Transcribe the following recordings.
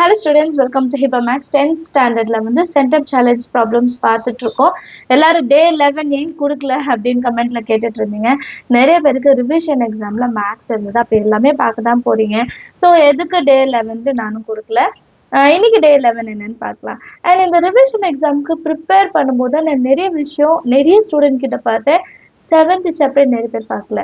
Hello students, welcome to HIPAA Max 10th standardல வந்து centum challenge problems பார்த்துட்டு இருக்கோம். எல்லாரும் டே 11 ஏன் கொடுக்கல அப்படின்னு கமெண்ட்ல கேட்டுட்டு இருந்தீங்க. நிறைய பேருக்கு ரிவிஷன் எக்ஸாம்ல மேக்ஸ் இருந்தது, அப்போ எல்லாமே பார்க்க தான் போறீங்க. ஸோ எதுக்கு டே 11 நானும் கொடுக்கல. இன்னைக்கு டே 11 என்னன்னு பார்க்கலாம். அண்ட் இந்த ரிவிஷன் எக்ஸாமுக்கு ப்ரிப்பேர் பண்ணும்போது நான் நிறைய ஸ்டூடெண்ட் கிட்ட பார்த்தேன். 7th சாப்டர் நிறைய பேர் பார்க்கல.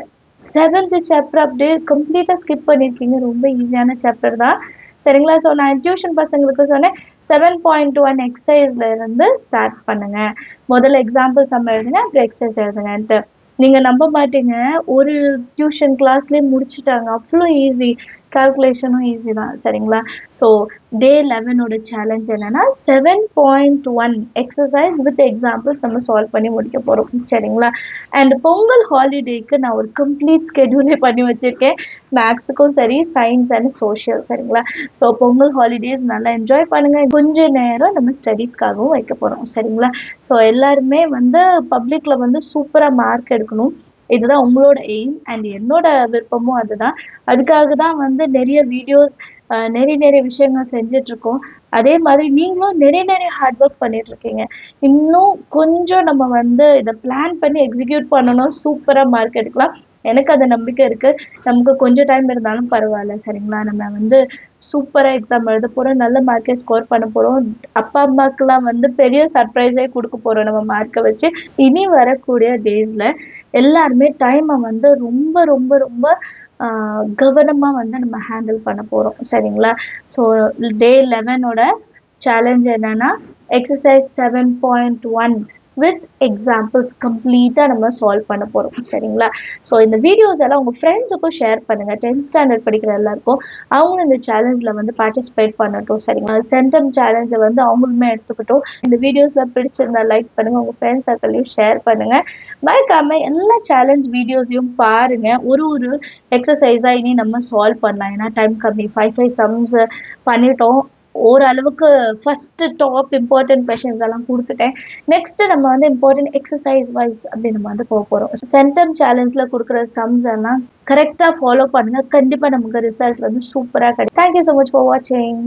7th சாப்டர் அப்படியே கம்ப்ளீட்டாக ஸ்கிப் பண்ணியிருக்கீங்க. ரொம்ப ஈஸியான சாப்டர் தான், சரிங்களா? ஸோ நான் டியூஷன் பசங்களுக்கு சொன்னேன் 7.1 எக்ஸசைஸ்ல இருந்து ஸ்டார்ட் பண்ணுங்க. முதல்ல எக்ஸாம்பிள் சம் எழுதுங்க, அப்புறம் எக்ஸசைஸ் எழுதுங்கன்ட்டு. நீங்க நம்ப மாட்டீங்க, ஒரு டியூஷன் கிளாஸ்லேயே முடிச்சுட்டாங்க. அவ்வளோ ஈஸி, கால்குலேஷனும் ஈஸி தான், சரிங்களா? ஸோ டே 11ஓட சேலஞ்ச் என்னன்னா 7.1 எக்ஸசைஸ் வித் எக்ஸாம்பிள்ஸ் நம்ம சால்வ் பண்ணி முடிக்க போகிறோம், சரிங்களா? அண்ட் பொங்கல் ஹாலிடேக்கு நான் ஒரு கம்ப்ளீட் ஸ்கெடியூலே பண்ணி வச்சுருக்கேன், மேக்ஸுக்கும் சரி சயின்ஸ் அண்ட் சோஷியல், சரிங்களா? ஸோ பொங்கல் ஹாலிடேஸ் நல்லா என்ஜாய் பண்ணுங்க. கொஞ்ச நேரம் நம்ம ஸ்டடீஸ்க்காகவும் வைக்க போகிறோம், சரிங்களா? ஸோ எல்லாருமே வந்து பப்ளிக்கில் வந்து சூப்பராக மார்க் எடுக்கணும், இதுதான் உங்களோட எய்ம். அண்ட் என்னோட விருப்பமும் அதுதான். அதுக்காக தான் வந்து நிறைய வீடியோஸ், நிறைய விஷயங்கள் செஞ்சிட்ருக்கோம். அதே மாதிரி நீங்களும் நிறைய ஹார்ட் ஒர்க் பண்ணிகிட்ருக்கீங்க. இன்னும் கொஞ்சம் நம்ம வந்து இதை பிளான் பண்ணி எக்ஸிக்யூட் பண்ணணும், சூப்பராக மார்க் எடுக்கலாம். எனக்கு அந்த நம்பிக்கை இருக்குது. நமக்கு கொஞ்சம் டைம் இருந்தாலும் பரவாயில்ல, சரிங்களா? நம்ம வந்து சூப்பராக எக்ஸாம் எழுத போகிறோம், நல்ல மார்க்கே ஸ்கோர் பண்ண போகிறோம். அப்பா அம்மாக்கெலாம் வந்து பெரிய சர்ப்ரைஸே கொடுக்க போகிறோம் நம்ம மார்க்கை வச்சு. இனி வரக்கூடிய டேஸில் எல்லாருமே டைமை வந்து ரொம்ப ரொம்ப ரொம்ப கவனமாக வந்து நம்ம ஹேண்டில் பண்ண போகிறோம், சரிங்களா? ஸோ டே 11ஓட சேலஞ்ச் என்னன்னா எக்ஸசைஸ் 7.1 வித் எக்ஸாம்பிள்ஸ் கம்ப்ளீட்டாக நம்ம சால்வ் பண்ண போகிறோம், சரிங்களா? ஸோ இந்த வீடியோஸ் எல்லாம் உங்கள் ஃப்ரெண்ட்ஸுக்கும் ஷேர் பண்ணுங்கள். 10th ஸ்டாண்டர்ட் படிக்கிற எல்லாருக்கும் அவங்களும் இந்த சேலஞ்சில் வந்து பார்ட்டிசிபேட் பண்ணட்டும், சரிங்களா? சென்டம் சேலஞ்சை வந்து அவங்களுமே எடுத்துக்கிட்டோம். இந்த வீடியோஸில் பிடிச்சிருந்தா லைக் பண்ணுங்கள், உங்கள் ஃப்ரெண்ட்ஸ் சர்க்கிளையும் ஷேர் பண்ணுங்கள். மறக்காமல் எல்லா சேலஞ்ச் வீடியோஸையும் பாருங்கள். ஒரு எக்ஸசைஸாக இனி நம்ம சால்வ் பண்ணலாம், ஏன்னா டைம் கம்மி. 5 சம்ஸ் பண்ணிட்டோம். ஓரளவுக்கு ஃபர்ஸ்ட் டாப் இம்பார்ட்டன்ட் கொஷின்ஸ் எல்லாம் கொடுத்துட்டேன். நெக்ஸ்ட் நம்ம வந்து இம்பார்ட்டன்ட் எக்ஸசைஸ் வைஸ் அப்படி நம்ம வந்து போக போகிறோம். சென்டம் சேலஞ்சில் கொடுக்குற சம்ஸ் எல்லாம் கரெக்டாக ஃபாலோ பண்ணுங்க, கண்டிப்பாக நமக்கு ரிசல்ட் வந்து சூப்பராக கிடைக்கும். தேங்க்யூ ஸோ மச் ஃபார் வாட்சிங்.